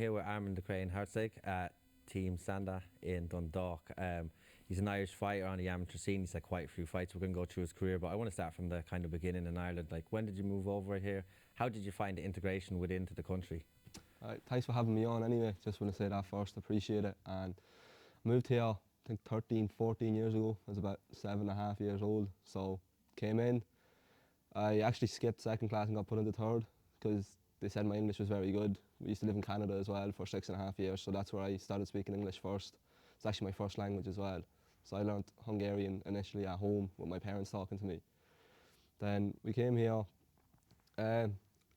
here with Armand Herczeg at Team Sanda in Dundalk. He's an Irish fighter on the amateur scene. He's had quite a few fights. We're going to go through his career, but I want to start from the kind of beginning in Ireland. Like, when did you move over here? How did you find the integration within the country? Thanks for having me on anyway. Just want to say that first, appreciate it. And I moved here, I think 13, 14 years ago. I was about 7.5 years old. So came in. I actually skipped second class and got put into third because they said my English was very good. We used to live in Canada as well for 6.5 years, so that's where I started speaking English first. It's actually my first language as well. So I learnt Hungarian initially at home with my parents talking to me. Then we came here.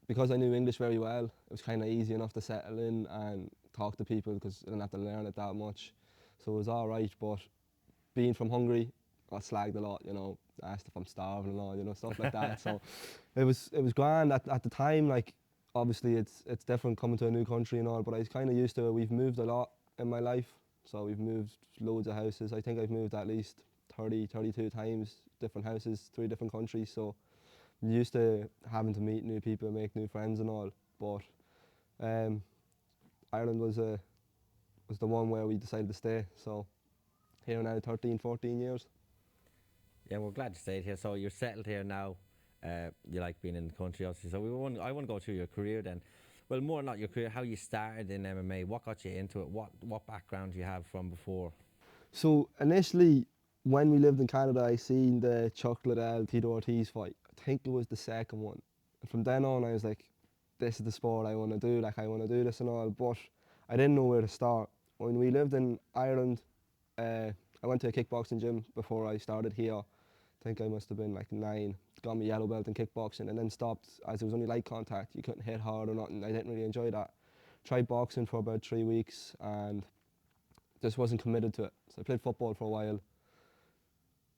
Because I knew English very well, it was kind of easy enough to settle in and talk to people because I didn't have to learn it that much. So it was all right, but being from Hungary, I got slagged a lot, you know, asked if I'm starving and all, you know, stuff like that. So it was grand at the time. Like, obviously it's different coming to a new country and all, but I was kind of used to it. We've moved a lot in my life, so we've moved loads of houses. I think I've moved at least 30, 32 times, different houses, 3 different countries. So I'm used to having to meet new people, make new friends and all. But Ireland was the one where we decided to stay. So here now, 13, 14 years. Yeah, we're glad you stayed here. So you're settled here now. You like being in the country, obviously. So I want to go through your career then. Well, more not your career, how you started in MMA. What got you into it? What background do you have from before? So initially, when we lived in Canada, I seen the Chuck Liddell, Tito Ortiz fight. I think it was the second one. And from then on, I was like, this is the sport I want to do. Like, I want to do this and all. But I didn't know where to start. When we lived in Ireland, I went to a kickboxing gym before I started here. I think I must have been like 9. Got my yellow belt in kickboxing and then stopped as it was only light contact. You couldn't hit hard or nothing. I didn't really enjoy that. Tried boxing for about 3 weeks and just wasn't committed to it. So I played football for a while.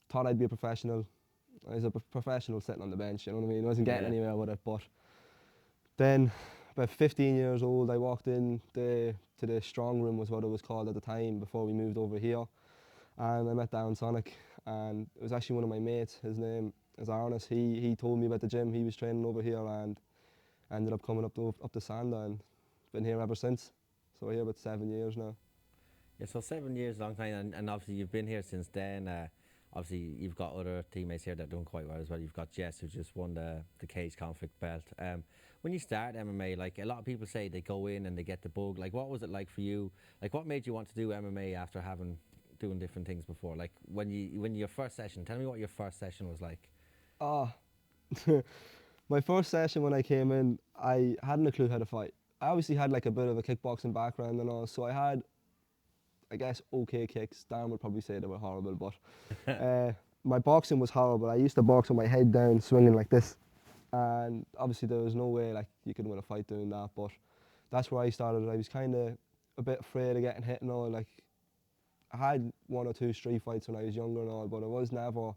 Thought I'd be a professional. I was a professional sitting on the bench, you know what I mean? I wasn't getting anywhere with it. But then, about 15 years old, I walked in to the strong room, was what it was called at the time, before we moved over here. And I met Darren Sonic, and it was actually one of my mates. His name is Arnis. He told me about the gym. He was training over here, and I ended up coming up to Sanda, and been here ever since. So we're here about 7 years now. Yeah, so 7 years, long time, and obviously you've been here since then. Obviously you've got other teammates here that are doing quite well as well. You've got Jess, who just won the cage conflict belt. When you start MMA, like, a lot of people say they go in and they get the bug. Like, what was it like for you? Like, what made you want to do MMA after doing different things before? Like, when your first session, tell me what your first session was like. My first session when I came in, I hadn't a clue how to fight. I obviously had like a bit of a kickboxing background and all, so I had, I guess, okay kicks. Darren would probably say they were horrible, but my boxing was horrible. I used to box with my head down, swinging like this, and obviously there was no way like you could win a fight doing that. But that's where I started. I was kind of a bit afraid of getting hit and all. Like, I had 1 or 2 street fights when I was younger and all, but it was never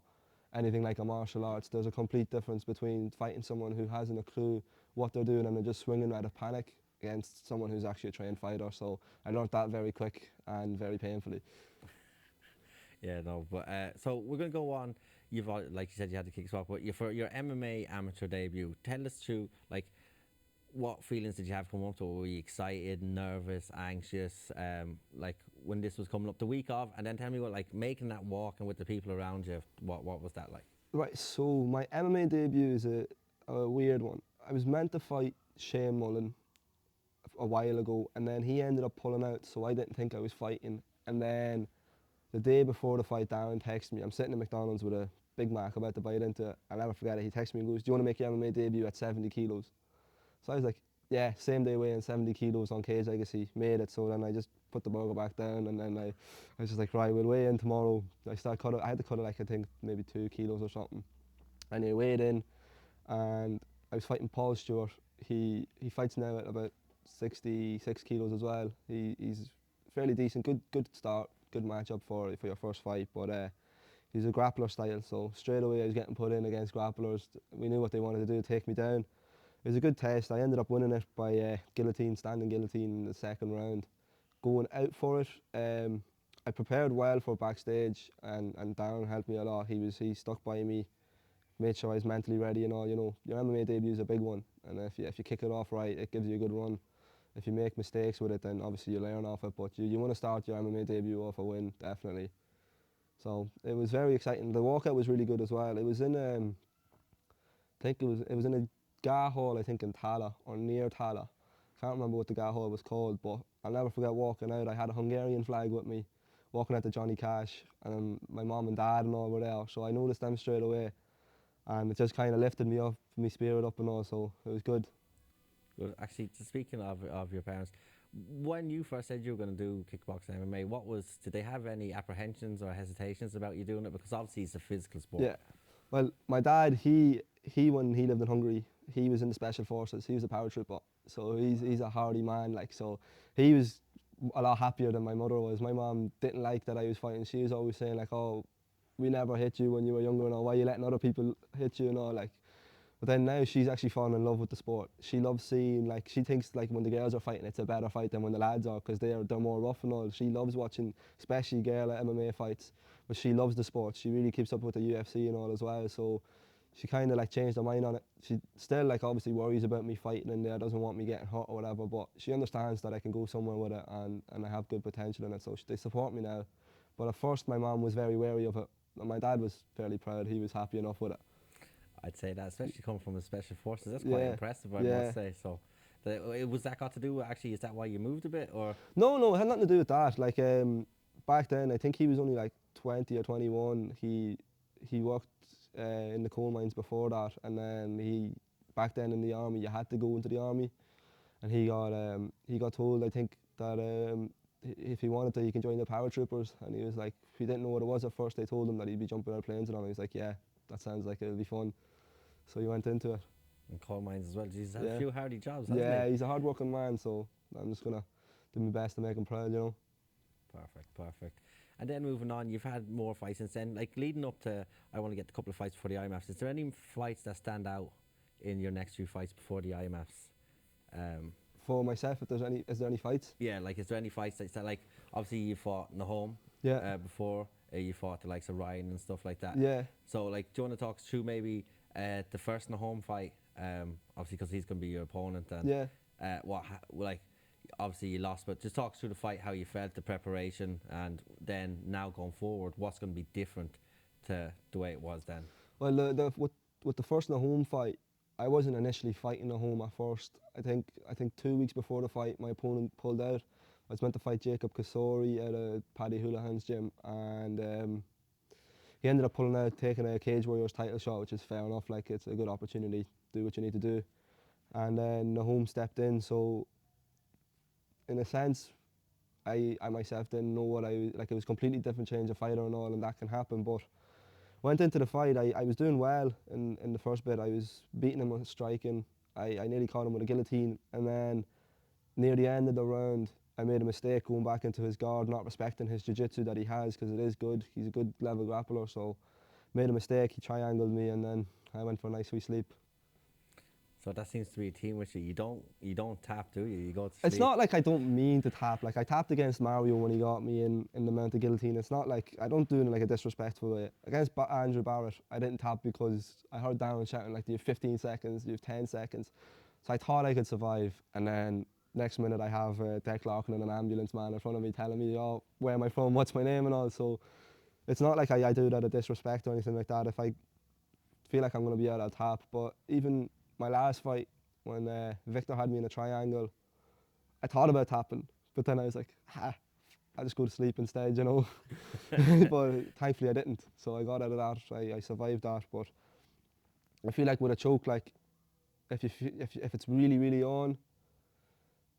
anything like a martial arts. There's a complete difference between fighting someone who hasn't a clue what they're doing and they're just swinging out of panic against someone who's actually a trained fighter. So I learnt that very quick and very painfully. Yeah, no, but so we're gonna go on. You've like you said, you had the kick swap, but for your MMA amateur debut, tell us through, like, what feelings did you have coming up to it? Were you excited, nervous, anxious? Like, when this was coming up the week of, and then tell me what, like, making that walk and with the people around you, what was that like? Right, so my MMA debut is a weird one. I was meant to fight Shane Mullen a while ago, and then he ended up pulling out, so I didn't think I was fighting. And then the day before the fight, Darren texted me. I'm sitting at McDonald's with a Big Mac about to bite into it. I'll never forget it. He texted me and goes, "Do you want to make your MMA debut at 70 kilos?" So I was like, yeah, same day weighing 70 kilos on Cage Legacy, made it. So then I just put the burger back down, and then I was just like, right, we'll weigh in tomorrow. I had to cut it like, I think maybe 2 kilos or something. And he weighed in, and I was fighting Paul Stewart. He fights now at about 66 kilos as well. He's fairly decent, good start, good matchup for your first fight. But he's a grappler style, so straight away I was getting put in against grapplers. We knew what they wanted to do, take me down. It was a good test. I ended up winning it by guillotine, standing guillotine in the second round. Going out for it, I prepared well for backstage, and Darren helped me a lot. He stuck by me, made sure I was mentally ready and all. You know, your MMA debut is a big one, and if you kick it off right, it gives you a good run. if you make mistakes with it, then obviously you learn off it. But you want to start your MMA debut off a win, definitely. So it was very exciting. The walkout was really good as well. It was in I think it was in a GA hall, I think in Tala or near Tala. Can't remember what the GA hall was called, but I'll never forget walking out. I had a Hungarian flag with me, walking out to Johnny Cash, and my mom and dad and all were there. So I noticed them straight away, and it just kind of lifted me up, my spirit up and all. So it was good. Good. Actually, speaking of your parents, when you first said you were going to do kickboxing MMA, did they have any apprehensions or hesitations about you doing it? Because obviously it's a physical sport. Yeah. Well, my dad, he when he lived in Hungary, he was in the special forces. He was a paratrooper, so he's a hardy man. Like, so he was a lot happier than my mother was. My mom didn't like that I was fighting. She was always saying like, "Oh, we never hit you when you were younger, and all. Why are you letting other people hit you and all?" Like, but then now she's actually fallen in love with the sport. She loves seeing, like, she thinks like when the girls are fighting, it's a better fight than when the lads are, because they're more rough and all. She loves watching, especially girl MMA fights. But she loves the sport. She really keeps up with the UFC and all as well. So she kind of like changed her mind on it. She still like obviously worries about me fighting in there, doesn't want me getting hurt or whatever. But she understands that I can go somewhere with it, and I have good potential in it. So they support me now. But at first my mum was very wary of it. And my dad was fairly proud. He was happy enough with it. I'd say that, especially coming from the special forces, that's quite impressive, I must say. So, was that got to do with, actually, is that why you moved a bit, or? No, it had nothing to do with that. Like, back then, I think he was only like 20 or 21. He worked in the coal mines before that, and then back then in the army, you had to go into the army, and he got told, I think, that if he wanted to, he can join the paratroopers, and he was like, he didn't know what it was at first. They told him that he'd be jumping out of planes and all, and he was like, yeah, that sounds like it'll be fun. So he went into it. And coal mines as well. He's had a few hardy jobs, hasn't Yeah, he? he's a hard-working man, so I'm just gonna do my best to make him proud, you know. Perfect. And then moving on, you've had more fights since then. Like leading up to, I want to get a couple of fights before the IMFs. Is there any fights that stand out in your next few fights before the IMFs? For myself, is there any fights? Yeah, like is there any fights that like obviously you fought Nahom before, you fought the likes of Ryan and stuff like that. Yeah. So like, do you want to talk us through maybe the first Nahom fight? Obviously because he's going to be your opponent. And obviously you lost, but just talk us through the fight, how you felt, the preparation, and then now going forward, what's going to be different to the way it was then? Well, with the first Nahom fight, I wasn't initially fighting Nahom at first. I think 2 weeks before the fight, my opponent pulled out. I was meant to fight Jacob Kasori at a Paddy Houlihan's gym, and he ended up pulling out, taking a Cage Warriors title shot, which is fair enough. Like, it's a good opportunity, do what you need to do. And then Nahom stepped in, so in a sense, I myself didn't know what it was completely different change of fighter and all, and that can happen. But went into the fight, I was doing well in the first bit. I was beating him with striking. I nearly caught him with a guillotine, and then near the end of the round, I made a mistake going back into his guard, not respecting his jiu-jitsu that he has, because it is good. He's a good level grappler, so made a mistake. He triangled me, and then I went for a nice sweet sleep. So that seems to be a team which you don't tap, do you? You go to sleep. It's not like I don't mean to tap. Like, I tapped against Mario when he got me in the mounted guillotine. It's not like, I don't do it in like a disrespectful way. Against Andrew Barrett, I didn't tap because I heard Darren shouting like, you have 15 seconds, you have 10 seconds. So I thought I could survive, and then next minute I have Deck Larkin and an ambulance man in front of me telling me, oh, where am I from, what's my name and all. So it's not like I do that out of disrespect or anything like that. If I feel like I'm going to be out, I'll tap. But even my last fight, when Victor had me in a triangle, I thought about tapping, but then I was like, I'll just go to sleep instead, you know. But thankfully I didn't, so I got out of that. I survived that. But I feel like with a choke, like if it's really, really on,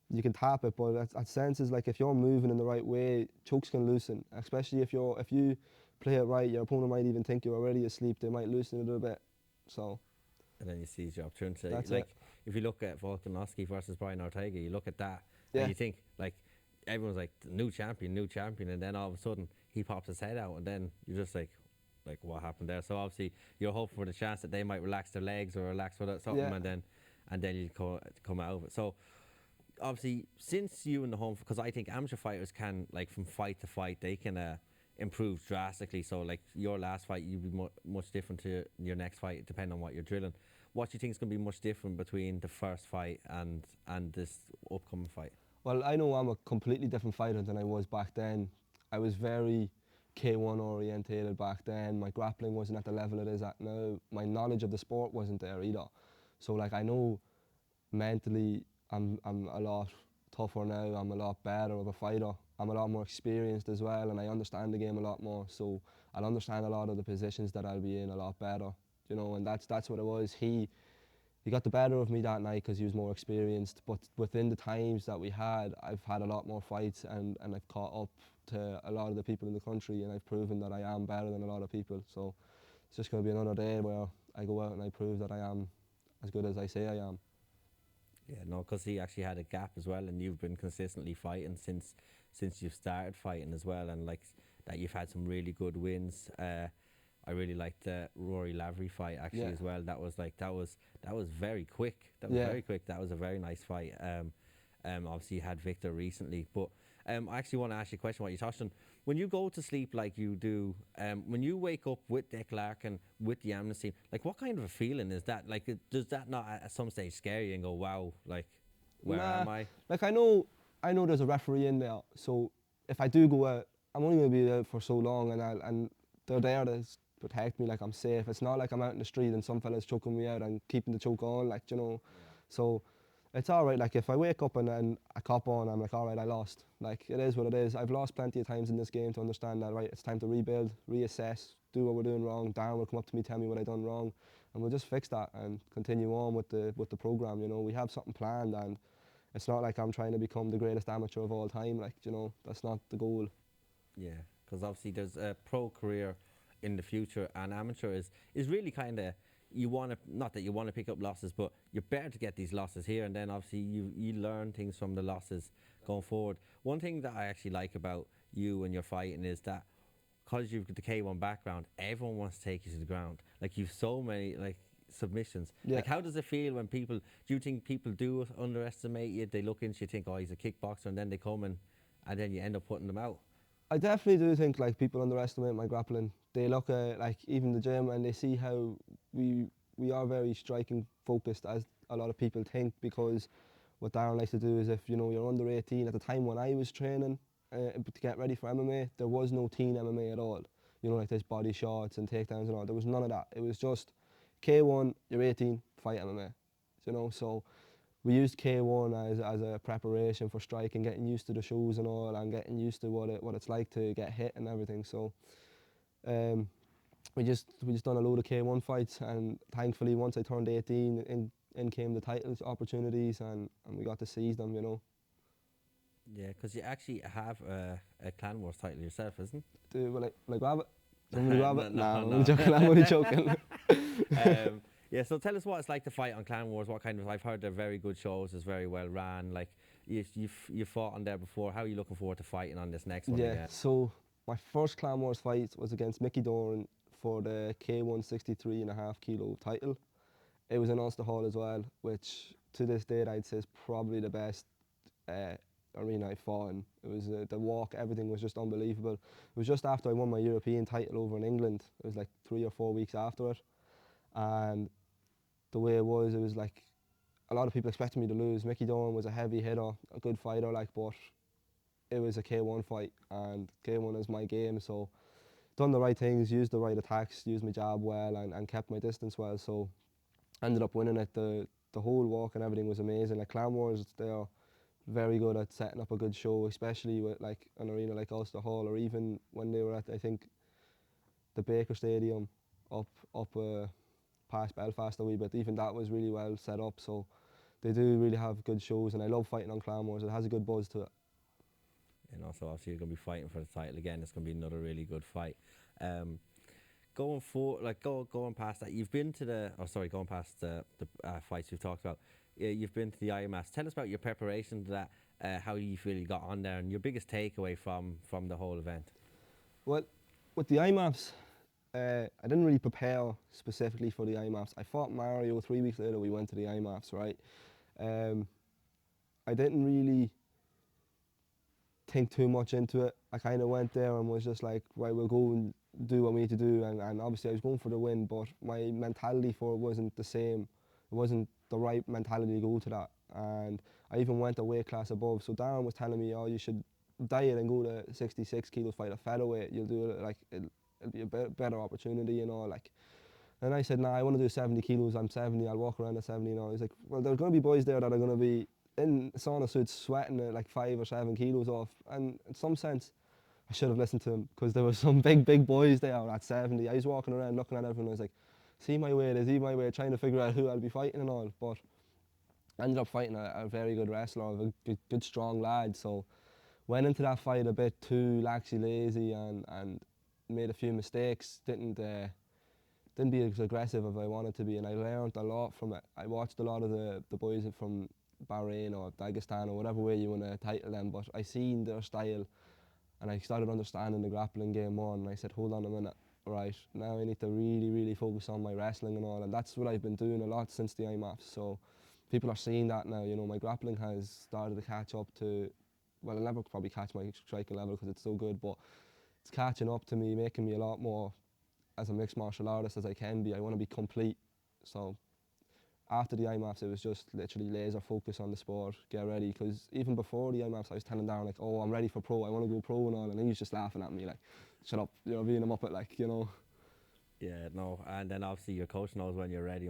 you can tap it. But at senses, like if you're moving in the right way, chokes can loosen. Especially if you play it right, your opponent might even think you're already asleep. They might loosen it a bit. So. And then you seize your opportunity. That's like it. If you look at Volkanovski versus Brian Ortega, you look at that and you think like everyone's like new champion, and then all of a sudden he pops his head out, and then you're just like what happened there? So obviously you're hoping for the chance that they might relax their legs or relax with something, and then you come out of it. So obviously since you and the home, because I think amateur fighters can, like, from fight to fight, they can improve drastically. So like your last fight, you'd be much different to your next fight depending on what you're drilling. what do you think is going to be much different between the first fight and this upcoming fight? Well, I know I'm a completely different fighter than I was back then. I was very K1 orientated back then. My grappling wasn't at the level it is at now. My knowledge of the sport wasn't there either. So like I know mentally I'm a lot tougher now. I'm a lot better of a fighter. I'm a lot more experienced as well, and I understand the game a lot more. So I'll understand a lot of the positions that I'll be in a lot better. You know, and that's what it was. He got the better of me that night because he was more experienced. But within the times that we had, I've had a lot more fights and I've caught up to a lot of the people in the country, and I've proven that I am better than a lot of people. So it's just going to be another day where I go out and I prove that I am as good as I say I am. Yeah, no, because he actually had a gap as well, and you've been consistently fighting since you've started fighting as well, and like that you've had some really good wins. I really liked the Rory Lavery fight actually as well. That was very quick. That was very quick. That was a very nice fight. Obviously you had Victor recently, but I actually want to ask you a question. What you touched on when you go to sleep like you do, when you wake up with Dick Larkin, with the Amnesty team, like what kind of a feeling is that? Like, does that not at some stage scare you and go, wow, like where am I? Like I know there's a referee in there, so if I do go out, I'm only going to be there for so long, and they're there to protect me, like I'm safe. It's not like I'm out in the street and some fella's choking me out and keeping the choke on, like, you know. So it's all right. Like if I wake up and I cop on, I'm like, all right, I lost. Like it is what it is. I've lost plenty of times in this game to understand that, right, it's time to rebuild, reassess, do what we're doing wrong. Darren will come up to me, tell me what I done wrong, and we'll just fix that and continue on with the program. You know, we have something planned, and it's not like I'm trying to become the greatest amateur of all time. Like, you know, that's not the goal. Yeah, because obviously there's a pro career in the future, and amateur is really kind of, you want to, not that you want to pick up losses, but you're better to get these losses here, and then obviously you learn things from the losses going forward. One thing that I actually like about you and your fighting is that because you've got the K1 background, everyone wants to take you to the ground. Like you've so many like submissions. Like how does it feel when people, do you think people do underestimate you? They look into you, think, oh, he's a kickboxer, and then they come and then you end up putting them out. I definitely do think like people underestimate my grappling. They look at like even the gym and they see how we are very striking focused, as a lot of people think, because what Darren likes to do is, if you know you're under 18, at the time when I was training to get ready for MMA, there was no teen MMA at all. You know, like there's body shots and takedowns and all. There was none of that. It was just K1, you're 18, fight MMA. You know, so we used K1 as a preparation for striking, getting used to the shows and all, and getting used to what it's like to get hit and everything. So we just done a load of K1 fights, and thankfully once I turned 18, in came the titles opportunities, and we got to seize them, you know. Yeah, because you actually have a Clan Wars title yourself, isn't it? Will I grab it? Do you want me to grab it? No, I'm only joking. I'm only joking. Yeah, so tell us what it's like to fight on Clan Wars. What kind of, I've heard they're very good shows, it's very well ran. Like you've fought on there before. How are you looking forward to fighting on this next one? Yeah, so my first Clan Wars fight was against Mickey Doran for the K1 63.5 kilo title. It was in Ulster Hall as well, which to this date I'd say is probably the best arena I fought in. It was the walk, everything was just unbelievable. It was just after I won my European title over in England. It was like 3 or 4 weeks after it, and the way it was like a lot of people expected me to lose. Mickey Doran was a heavy hitter, a good fighter, like, but it was a K1 fight, and K1 is my game, so done the right things, used the right attacks, used my jab well, and kept my distance well, so ended up winning it. The whole walk and everything was amazing. Like Clan Wars, they're very good at setting up a good show, especially with like an arena like Ulster Hall, or even when they were at, I think, the Baker Stadium up past Belfast a wee bit. Even that was really well set up, so they do really have good shows, and I love fighting on Clan Wars. It has a good buzz to it. And also, obviously, you're going to be fighting for the title again. It's going to be another really good fight. Going forward, like going past that, you've been to going past the fights we've talked about. You've been to the IMAFs. Tell us about your preparation to that. How you feel you got on there, and your biggest takeaway from the whole event. Well, with the IMAFs, I didn't really prepare specifically for the IMAFs. I fought Mario 3 weeks later. We went to the IMAFs, right? I didn't really think too much into it. I kind of went there and was just like, right, we'll go and do what we need to do. And obviously I was going for the win, but my mentality for it wasn't the same it wasn't the right mentality to go to that. And I even went a weight class above. So Darren was telling me, oh, you should diet and go to 66 kilos, fight a featherweight. You'll do it, like, it'll be a better opportunity, you know, like. And I said, nah, I want to do 70 kilos. I'm 70. I'll walk around at 70. You know, he's like, well, there's going to be boys there that are going to be in sauna suits sweating at like 5 or 7 kilos off. And in some sense, I should have listened to him, because there were some big boys there at 70. I was walking around looking at everyone. I was like, see my weight, is he my weight? Trying to figure out who I'll be fighting and all. But I ended up fighting a very good wrestler, a good strong lad. So went into that fight a bit too laxy lazy and made a few mistakes. Didn't be as aggressive as I wanted to be, and I learned a lot from it. I watched a lot of the boys from Bahrain or Dagestan or whatever way you want to title them, but I seen their style and I started understanding the grappling game more, and I said, hold on a minute, right, now I need to really focus on my wrestling and all, and that's what I've been doing a lot since the IMAFs. So people are seeing that now, you know, my grappling has started to catch up to, well, I'll never probably catch my striking level because it's so good, but it's catching up to me, making me a lot more as a mixed martial artist as I can be. I want to be complete. So after the IMAFs, it was just literally laser focus on the sport, get ready. Because even before the IMAFs, I was telling Darren, like, oh, I'm ready for pro, I want to go pro and all. And he was just laughing at me, like, shut up, you know, being a muppet, like, you know. Yeah, no, and then obviously your coach knows when you're ready,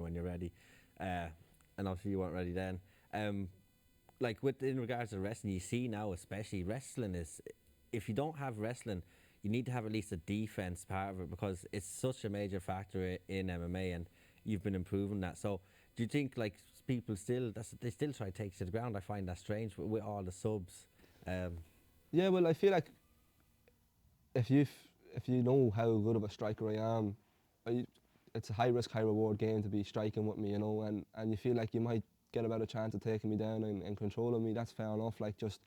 and obviously you weren't ready then. Like in regards to wrestling, you see now especially wrestling is, if you don't have wrestling, you need to have at least a defense part of it, because it's such a major factor in MMA, and you've been improving that. So do you think like people still, they still try to take you to the ground? I find that strange with all the subs. Yeah, well, I feel like if you know how good of a striker I am, it's a high risk, high reward game to be striking with me, you know, and you feel like you might get a better chance of taking me down and controlling me. That's fair enough. Like, just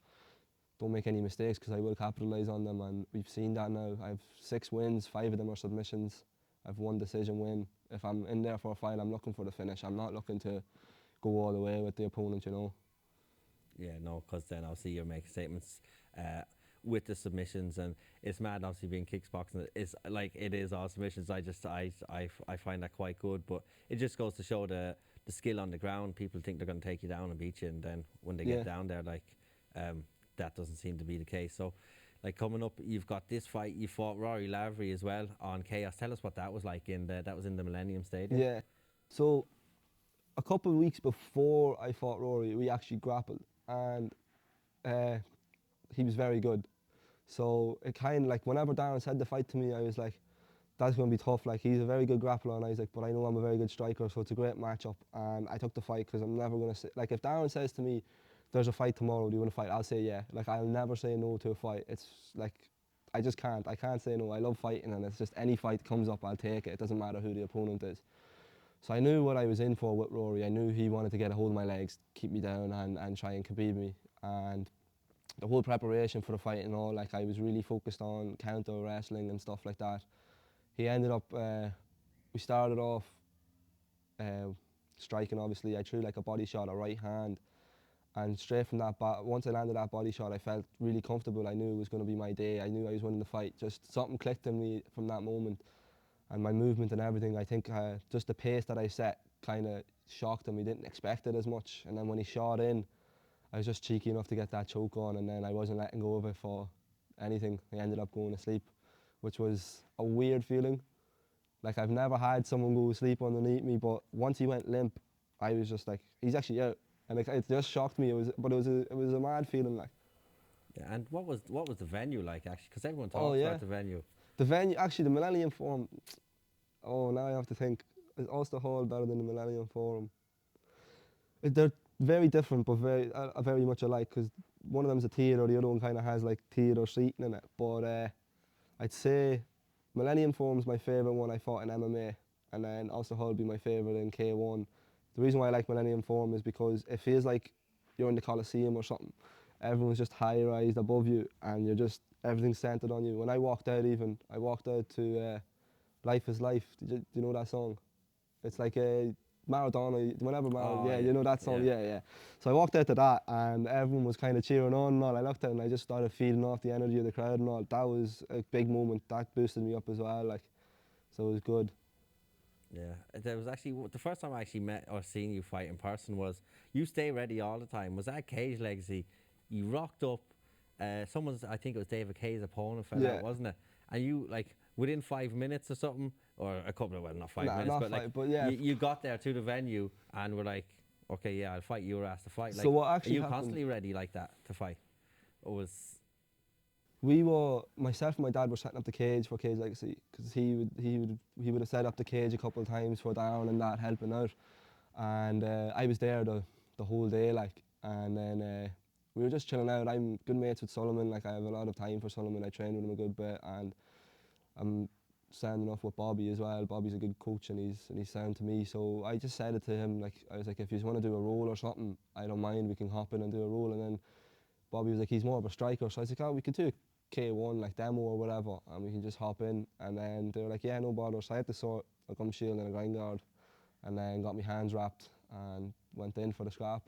don't make any mistakes, because I will capitalise on them, and we've seen that now. I have 6 wins, 5 of them are submissions. I've 1 decision win. If I'm in there for a fight, I'm looking for the finish. I'm not looking to go all the way with the opponent, you know. Yeah, no, because then obviously you're making statements with the submissions, and it's mad. Obviously, being kickboxing is like, it is all submissions. I find that quite good, but it just goes to show the skill on the ground. People think they're going to take you down and beat you, and then when they get down there, like, that doesn't seem to be the case. So, like, coming up, you've got this fight. You fought Rory Lavery as well on Chaos. Tell us what that was like. That was in the Millennium Stadium. Yeah. So a couple of weeks before I fought Rory, we actually grappled, and he was very good. So it kind of like, whenever Darren said the fight to me, I was like, that's going to be tough. Like, he's a very good grappler, and I was like, but I know I'm a very good striker, so it's a great matchup. And I took the fight, because I'm never going to say, like, if Darren says to me, there's a fight tomorrow, do you want to fight? I'll say yeah. Like, I'll never say no to a fight. It's like, I just can't. I can't say no. I love fighting, and it's just any fight comes up, I'll take it. It doesn't matter who the opponent is. So I knew what I was in for with Rory. I knew he wanted to get a hold of my legs, keep me down, and try and khabib me. And the whole preparation for the fight and all, like, I was really focused on counter wrestling and stuff like that. He ended up, we started off striking, obviously. I threw like a body shot, a right hand, and straight from that, once I landed that body shot, I felt really comfortable. I knew it was going to be my day. I knew I was winning the fight. Just something clicked in me from that moment, and my movement and everything. I think just the pace that I set kind of shocked him. He didn't expect it as much, and then when he shot in, I was just cheeky enough to get that choke on, and then I wasn't letting go of it for anything. I ended up going to sleep, which was a weird feeling. Like, I've never had someone go to sleep underneath me, but once he went limp, I was just like, he's actually out. And it just shocked me. It was a mad feeling, like. Yeah, and what was the venue like, actually? Because everyone talks about the venue. The venue, actually, the Millennium Forum. Oh, now I have to think. Is Ulster Hall better than the Millennium Forum? They're very different, but very much alike. Because one of them's a theatre, the other one kind of has like theatre seating in it. But I'd say Millennium Forum's my favourite one I fought in MMA, and then Ulster Hall would be my favourite in K1. The reason why I like Millennium Forum is because it feels like you're in the Coliseum or something. Everyone's just high-rised above you, and you're just, everything's centred on you. When I walked out to Life is Life. Do you know that song? It's like a Maradona, whenever Maradona, you know that song, yeah. So I walked out to that, and everyone was kind of cheering on and all. I looked out and I just started feeding off the energy of the crowd and all. That was a big moment. That boosted me up as well, like, so it was good. Yeah, there was actually the first time I actually met or seen you fight in person was you stay ready all the time. Was that Cage Legacy? You rocked up. Someone's, I think it was David Kay's opponent fell Yeah. out, wasn't it? And you like within 5 minutes or something, or a couple of well, not 5 minutes, Not but like fight, but yeah. you got there to the venue and were like, okay, yeah, I'll fight you or asked to fight. So Like, what are actually you happened? constantly ready like that to fight? Or was We were myself and my dad were setting up the cage for Cage Legacy because he would have set up the cage a couple of times for Darren and that helping out, and I was there the whole day like, and then we were just chilling out. I'm good mates with Solomon, like I have a lot of time for Solomon. I train with him a good bit, and I'm sound enough with Bobby as well. Bobby's a good coach and he's sound to me. So I just said it to him, like I was like, if you want to do a roll or something, I don't mind. We can hop in and do a roll. And then Bobby was like, he's more of a striker. So I was like, oh, we could do a K1 like demo or whatever, and we can just hop in. And then they were like, yeah, no bother. So I had to sort a gum shield and a grind guard, and then got my hands wrapped and went in for the scrap.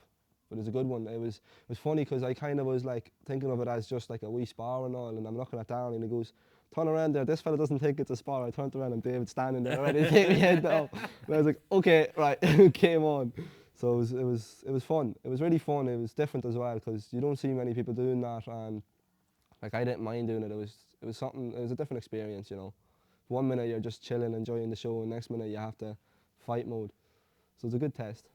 But it was a good one. It was funny because I kind of was like thinking of it as just like a wee spar and all, and I'm looking at Darren and he goes, turn around there, this fella doesn't think it's a spar. I turned around and David's standing there ready to take my head down. And I was like, okay, right, came on. So it was fun. It was really fun. It was different as well because you don't see many people doing that, and like I didn't mind doing it. It was something. It was a different experience, you know. 1 minute you're just chilling, enjoying the show, and next minute you have to fight mode. So it's a good test.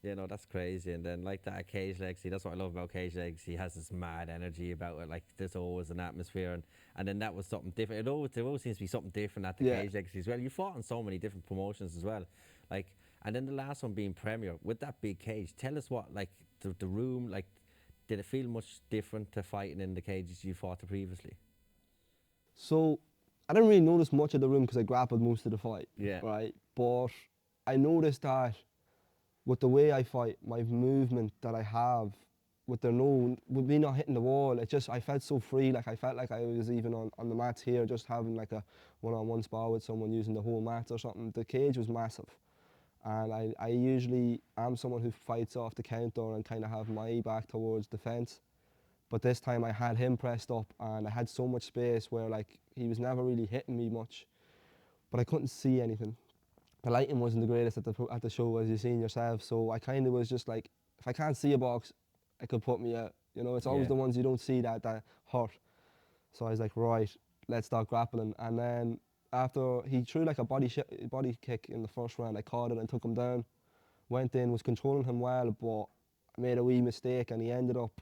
you know, that's crazy. And then like that Cage Legacy, that's what I love about Cage Legacy. He has this mad energy about it. Like there's always an atmosphere, and then that was something different. There always seems to be something different at the Yeah. Cage Legacy as well. You fought on so many different promotions as well, like. And then the last one being Premier with that big cage. Tell us what like the room like. Did it feel much different to fighting in the cages you fought previously? So I didn't really notice much of the room because I grappled most of the fight, Yeah. right? But I noticed that with the way I fight, my movement that I have with the no, with me not hitting the wall, I felt so free. Like I felt like I was even on the mats here, just having like a one-on-one spar with someone using the whole mats or something. The cage was massive. And I usually am someone who fights off the counter and kind of have my back towards the fence. But this time I had him pressed up and I had so much space where like he was never really hitting me much, but I couldn't see anything. The lighting wasn't the greatest at the show, as you've seen yourself. So I kind of was just like, if I can't see a box, it could put me out. You know, it's always Yeah. the ones you don't see that hurt. So I was like, right, let's start grappling. And then after he threw like a body kick in the first round, I caught it and took him down. Went in, was controlling him well, but I made a wee mistake and he ended up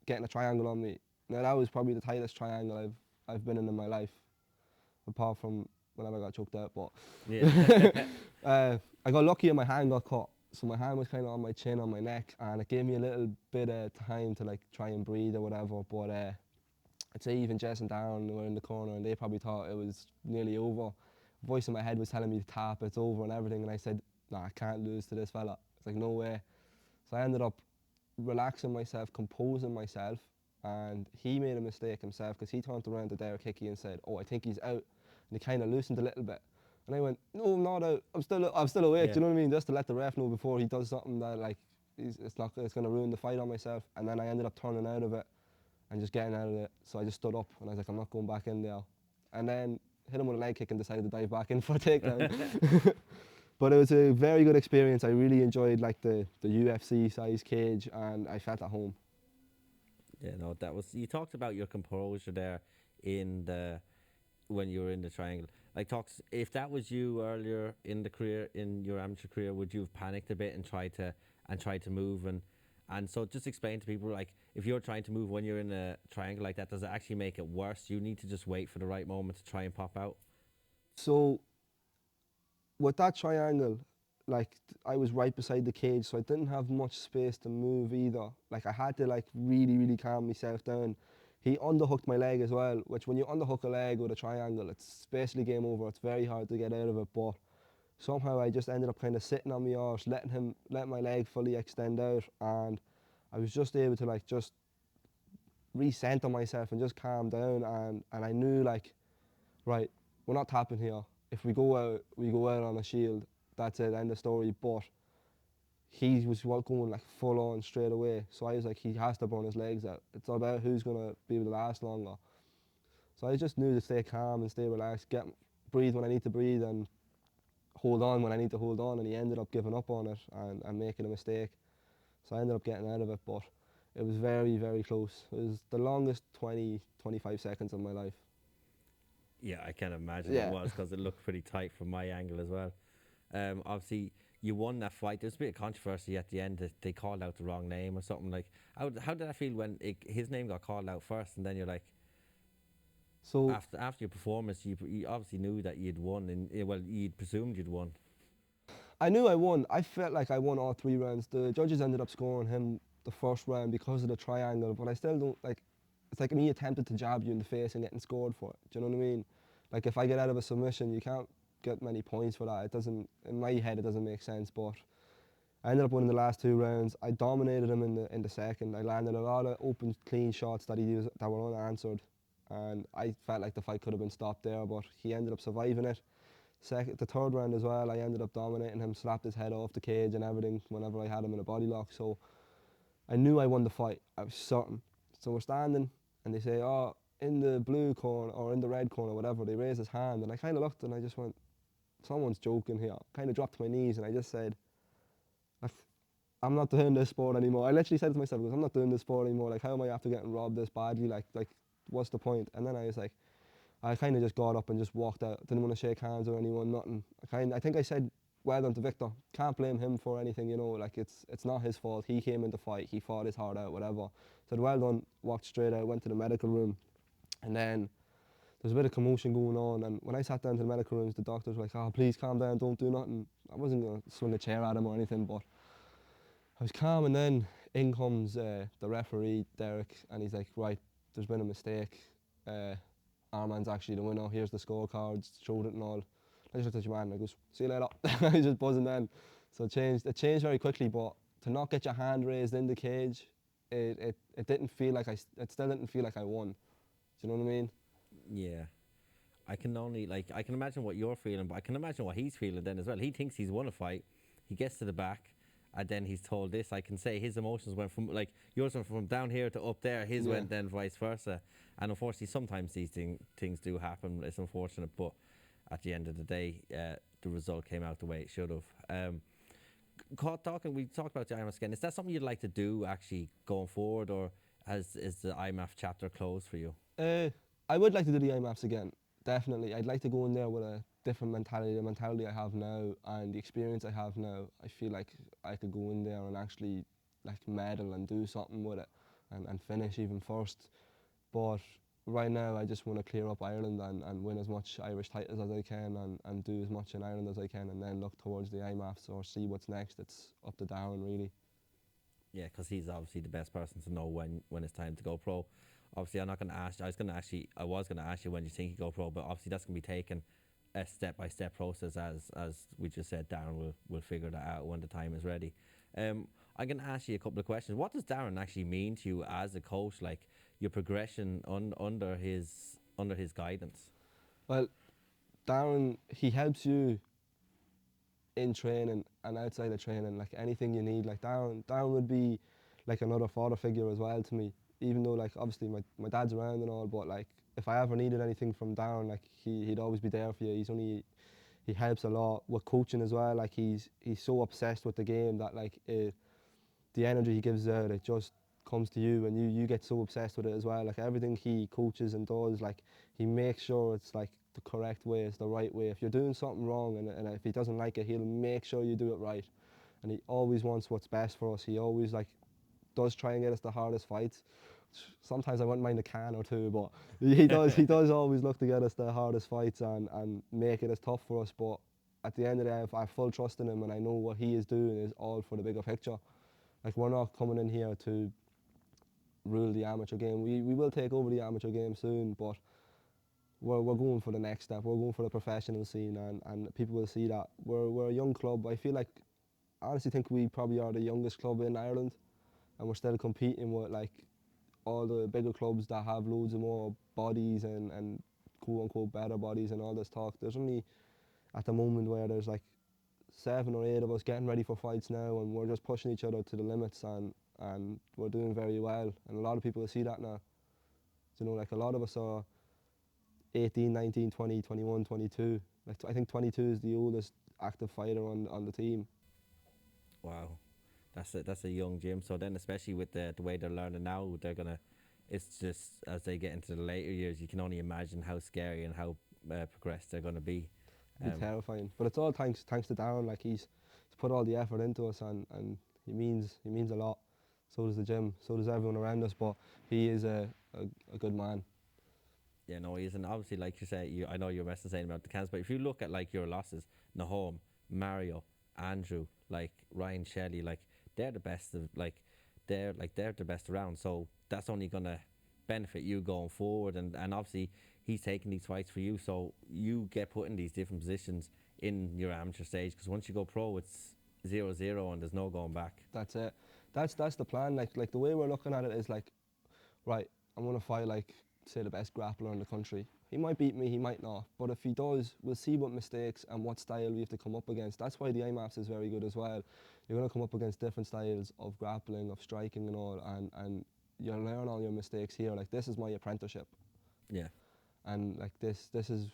getting a triangle on me. Now that was probably the tightest triangle I've been in my life, apart from whenever I got choked out. But Yeah. I got lucky and my hand got caught. So my hand was kind of on my chin, on my neck, and it gave me a little bit of time to like try and breathe or whatever. But I'd say even Jess and Darren were in the corner and they probably thought it was nearly over. Voice in my head was telling me to tap, it's over and everything, and I said, nah, I can't lose to this fella. It's like, no way. So I ended up relaxing myself, composing myself, and he made a mistake himself because he turned around to Derek Hickey and said, oh, I think he's out. And he kind of loosened a little bit. And I went, no, I'm not out. I'm still awake. Yeah. Do you know what I mean? Just to let the ref know before he does something that like it's going to ruin the fight on myself. And then I ended up turning out of it and just getting out of it. So I just stood up and I was like, I'm not going back in there. And then hit him with a leg kick and decided to dive back in for a takedown. But it was a very good experience. I really enjoyed like the UFC size cage and I felt at home. Yeah, no, that was. You talked about your composure there in the when you were in the triangle. Like, talks if that was you earlier in the career, in your amateur career, would you have panicked a bit and tried to move and so just explain to people like if you're trying to move when you're in a triangle like that, does it actually make it worse? You need to just wait for the right moment to try and pop out. So with that triangle, like I was right beside the cage, so I didn't have much space to move either. Like I had to like really, really calm myself down. He underhooked my leg as well, which when you underhook a leg with a triangle, it's basically game over. It's very hard to get out of it, but somehow I just ended up kind of sitting on my arse, letting my leg fully extend out, and I was just able to like just recenter myself and just calm down, and I knew like, right, we're not tapping here. If we go out on a shield. That's it, end of story. But he was going like full on straight away. So I was like, he has to burn his legs out. It's about who's gonna be able to last longer. So I just knew to stay calm and stay relaxed, breathe when I need to breathe, and hold on when I need to hold on, and he ended up giving up on it and making a mistake. So I ended up getting out of it, but it was very, very close. It was the longest 20, 25 seconds of my life. Yeah, I can imagine Yeah. it was, because it looked pretty tight from my angle as well. Obviously, you won that fight. There was a bit of controversy at the end that they called out the wrong name or something. Like, how did that feel when his name got called out first, and then you're like, So after your performance, you obviously knew that you'd won, and well, you'd presumed you'd won. I knew I won. I felt like I won all 3 rounds. The judges ended up scoring him the first round because of the triangle, but I still don't like. It's like me attempted to jab you in the face and getting scored for it. Do you know what I mean? Like if I get out of a submission, you can't get many points for that. It doesn't. In my head, it doesn't make sense. But I ended up winning the last 2 rounds. I dominated him in the second. I landed a lot of open, clean shots that that were unanswered, and I felt like the fight could have been stopped there. But he ended up surviving it. The third round as well, I ended up dominating him, slapped his head off the cage and everything whenever I had him in a body lock. So I knew I won the fight. I was certain. So we're standing, and they say, "Oh, in the blue corner or in the red corner, whatever." They raise his hand, and I kind of looked, and I just went, "Someone's joking here." Kind of dropped to my knees, and I just said, like, "I'm not doing this sport anymore." I literally said to myself, "I'm not doing this sport anymore. Like, how am I after getting robbed this badly? Like, what's the point?" And then I was like, I kind of just got up and just walked out. Didn't want to shake hands or anyone, nothing. I think I said, "Well done to Victor." Can't blame him for anything, you know. Like it's not his fault. He came in to fight. He fought his heart out, whatever. Said, "Well done." Walked straight out. Went to the medical room, and then there's a bit of commotion going on. And when I sat down to the medical rooms, the doctors were like, "Oh, please calm down. Don't do nothing." I wasn't gonna swing a chair at him or anything, but I was calm. And then in comes the referee, Derek, and he's like, "Right, there's been a mistake. Armand's actually the winner. Here's the scorecards." Showed it and all. I just looked at your man and I goes, "See you later." I was just buzzing then. So it changed very quickly, but to not get your hand raised in the cage, it didn't feel like it still didn't feel like I won. Do you know what I mean? Yeah. I can imagine what you're feeling, but I can imagine what he's feeling then as well. He thinks he's won a fight. He gets to the back, and then he's told this. I can say his emotions went from, like, yours went from down here to up there. His went then vice versa. And unfortunately, sometimes these things do happen. It's unfortunate, but at the end of the day, the result came out the way it should have. We talked about the IMAF again. Is that something you'd like to do actually going forward, or is the IMAF chapter closed for you? I would like to do the IMAFs again. Definitely. I'd like to go in there with a different mentality, the mentality I have now and the experience I have now. I feel like I could go in there and actually like medal and do something with it and finish even first. But right now I just want to clear up Ireland and win as much Irish titles as I can and do as much in Ireland as I can, and then look towards the IMAFs or see what's next. It's up to Darren really. Yeah, because he's obviously the best person to know when it's time to go pro. Obviously, I'm not going to ask. I was going to ask you when you think you go pro, but obviously that's going to be taken a step-by-step process, as we just said. Darren will figure that out when the time is ready. I'm going to ask you a couple of questions. What does Darren actually mean to you as a coach? Like your progression under his guidance. Well, Darren, he helps you in training and outside of training, like anything you need. Like Darren would be like another father figure as well to me. Even though like obviously my dad's around and all, but like if I ever needed anything from Darren, like he'd always be there for you. He helps a lot with coaching as well. Like he's so obsessed with the game that like the energy he gives out, it just comes to you, and you get so obsessed with it as well. Like everything he coaches and does, like he makes sure it's like the correct way, it's the right way. If you're doing something wrong and if he doesn't like it, he'll make sure you do it right. And he always wants what's best for us. He always like does try and get us the hardest fights. Sometimes I wouldn't mind a can or two, but he does always look to get us the hardest fights and make it as tough for us. But at the end of the day, I have full trust in him, and I know what he is doing is all for the bigger picture. Like we're not coming in here to rule the amateur game. We will take over the amateur game soon, but we're going for the next step. We're going for the professional scene, and people will see that we're a young club. I feel like, I honestly think we probably are the youngest club in Ireland, and we're still competing with like all the bigger clubs that have loads of more bodies and quote unquote better bodies and all this talk. There's only at the moment where there's like 7 or 8 of us getting ready for fights now, and we're just pushing each other to the limits, and we're doing very well, and a lot of people will see that now. You know, like a lot of us are 18, 19, 20, 21, 22, Like I think 22 is the oldest active fighter on the team. Wow, that's a young gym. So then, especially with the way they're learning now, they're gonna. It's just as they get into the later years, you can only imagine how scary and how progressed they're gonna be. It'd be terrifying. But it's all thanks to Darren. Like he's put all the effort into us, and he means a lot. So does the gym. So does everyone around us. But he is a good man. Yeah, no, he isn't. Obviously, like you say, I know you're messing saying about the cans, but if you look at like your losses, Nahom, Mario, Andrew, like Ryan Shelley, like they're the best of they're the best around. So that's only gonna benefit you going forward, and obviously he's taking these fights for you, so you get put in these different positions in your amateur stage. Because once you go pro, it's 0-0 and there's no going back. That's it. That's the plan. Like the way we're looking at it is like, right, I'm gonna fight like say the best grappler in the country. He might beat me, he might not. But if he does, we'll see what mistakes and what style we have to come up against. That's why the IMAFs is very good as well. You're gonna come up against different styles of grappling, of striking and all, and you'll learn all your mistakes here. Like this is my apprenticeship. Yeah. And like this is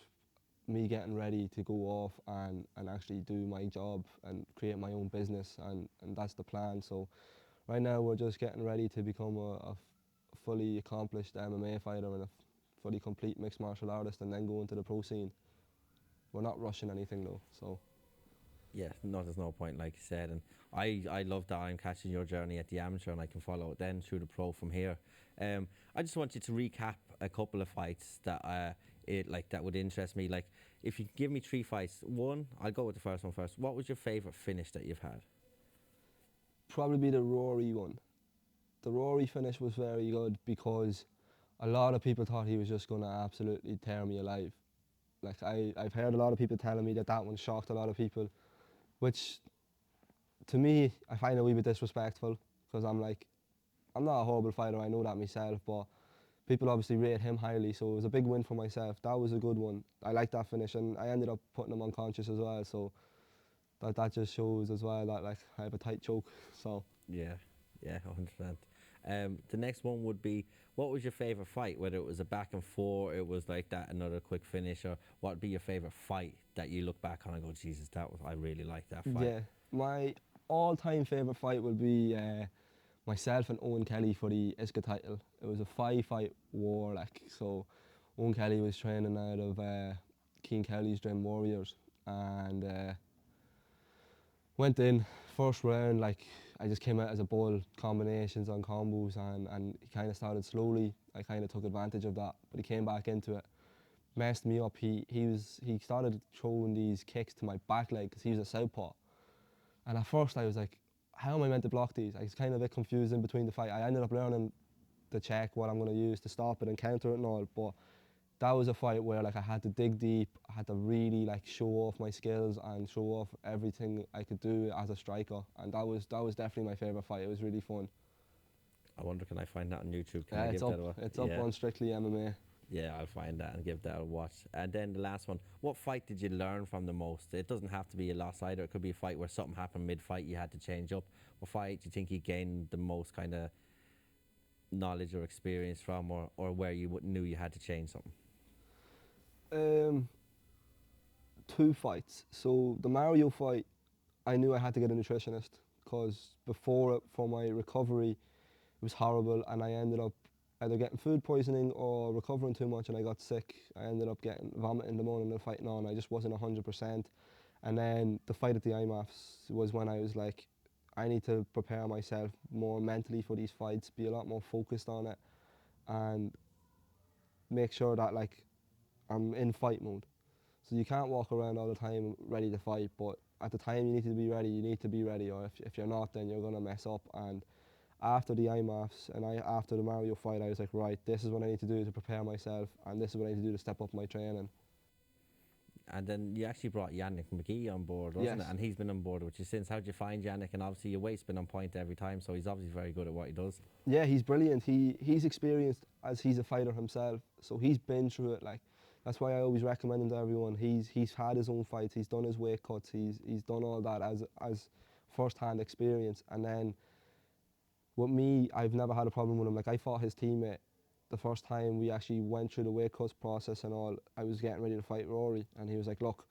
me getting ready to go off and actually do my job and create my own business, and that's the plan. So right now we're just getting ready to become a fully accomplished MMA fighter and a fully complete mixed martial artist, and then go into the pro scene. We're not rushing anything though, so. Yeah, no, there's no point, like you said, and I love that I'm catching your journey at the amateur and I can follow it then through the pro from here. I just want you to recap a couple of fights that that would interest me. Like, if you give me 3 fights, one, I'll go with the first one first. What was your favourite finish that you've had? Probably be the Rory one. The Rory finish was very good because a lot of people thought he was just going to absolutely tear me alive. Like I've heard a lot of people telling me that one shocked a lot of people, which to me I find a wee bit disrespectful, because I'm not a horrible fighter, I know that myself, but people obviously rate him highly, so it was a big win for myself. That was a good one. I liked that finish, and I ended up putting him unconscious as well, so that just shows as well that like I have a tight choke. So Yeah, 100%. The next one would be, what was your favourite fight? Whether it was a back and forth, it was like that, another quick finish, or what would be your favourite fight that you look back on and go, Jesus, I really like that fight. yeah, my all-time favourite fight would be myself and Owen Kelly for the ISCA title. It was a 5-fight war, like, so Owen Kelly was training out of Keane Kelly's Dream Warriors, and went in first round, like I just came out as a ball, combinations on combos, and he kind of started slowly. I kind of took advantage of that, but he came back into it, messed me up. He started throwing these kicks to my back leg because he was a southpaw, and at first I was like, how am I meant to block these? I was kind of a bit confused in between the fight. I ended up learning to check what I'm going to use to stop it and counter it and all, but that was a fight where like I had to dig deep, I had to really like show off my skills and show off everything I could do as a striker, and that was definitely my favourite fight. It was really fun. I wonder, can I find that on YouTube? Can Yeah, I it's give up. that a watch? It's up on Strictly MMA. Yeah, I'll find that and give that a watch. And then the last one, what fight did you learn from the most? It doesn't have to be a loss either. It could be a fight where something happened mid-fight, you had to change up. What fight do you think you gained the most kind of knowledge or experience from, or where you knew you had to change something? 2 fights. So the Mario fight, I knew I had to get a nutritionist, because before it, for my recovery, it was horrible, and I ended up either getting food poisoning or recovering too much, and I got sick. I ended up getting vomit in the morning and fighting on. I just wasn't 100%. And then the fight at the IMAFs was when I was like, I need to prepare myself more mentally for these fights, be a lot more focused on it, and make sure that like I'm in fight mode. So you can't walk around all the time ready to fight, but at the time you need to be ready, or if you're not, then you're gonna mess up. And after the IMAFs and after the Mario fight, I was like, right, this is what I need to do to prepare myself, and this is what I need to do to step up my training. And then you actually brought Yannick McGee on board, wasn't Yes. it? And he's been on board with you since. How did you find Yannick? And obviously your weight's been on point every time, so he's obviously very good at what he does. Yeah, he's brilliant. He's experienced as he's a fighter himself, so he's been through it. Like, that's why I always recommend him to everyone. He's had his own fights, he's done his weight cuts, he's done all that as first-hand experience. And then with me, I've never had a problem with him. Like, I fought his teammate the first time we actually went through the weight cuts process and all. I was getting ready to fight Rory, and he was like, look,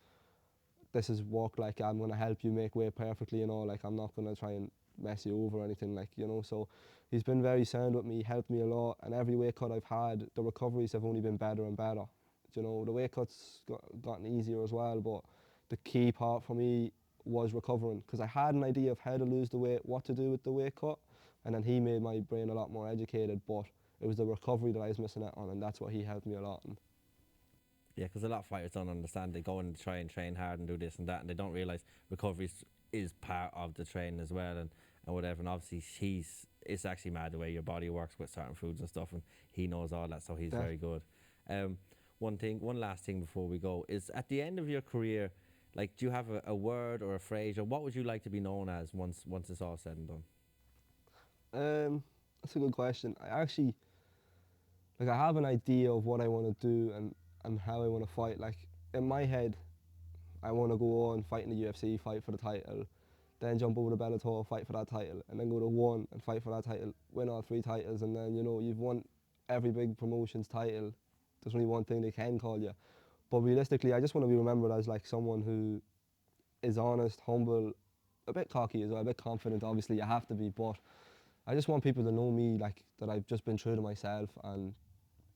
this is work, like I'm gonna help you make weight perfectly, you know, like I'm not gonna try and mess you over or anything, like, you know. So he's been very sound with me, helped me a lot, and every weight cut I've had, the recoveries have only been better and better. You know, the weight cuts gotten easier as well, but the key part for me was recovering, because I had an idea of how to lose the weight, what to do with the weight cut, and then he made my brain a lot more educated, but it was the recovery that I was missing out on, and that's what he helped me a lot in. Yeah, because a lot of fighters don't understand. They go and try and train hard and do this and that, and they don't realize recovery is part of the training as well, and whatever. And obviously, it's actually mad the way your body works with certain foods and stuff, and he knows all that, so he's very good. One last thing before we go is, at the end of your career, like, do you have a word or a phrase, or what would you like to be known as once it's all said and done? That's a good question. I actually, like, I have an idea of what I want to do and how I want to fight. Like, in my head, I want to go on, fight in the UFC, fight for the title, then jump over to Bellator, fight for that title, and then go to one and fight for that title, win all 3 titles, and then, you know, you've won every big promotion's title. There's only one thing they can call you. But realistically, I just want to be remembered as, like, someone who is honest, humble, a bit cocky as well, a bit confident. Obviously, you have to be, but I just want people to know me, like, that I've just been true to myself and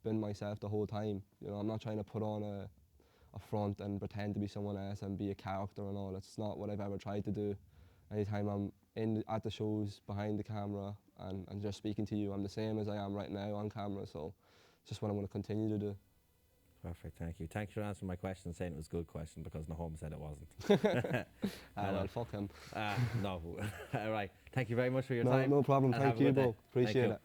been myself the whole time. You know, I'm not trying to put on a front and pretend to be someone else and be a character and all. It's not what I've ever tried to do. Anytime I'm at the shows, behind the camera, and just speaking to you, I'm the same as I am right now on camera. So it's just what I'm going to continue to do. Perfect, thank you. Thanks for answering my question, saying it was a good question, because Nahom said it wasn't. Well, fuck him. No. All right. Thank you very much for your No, time. no problem. And Thank have a you, good day. Bo. Appreciate Thank you. it.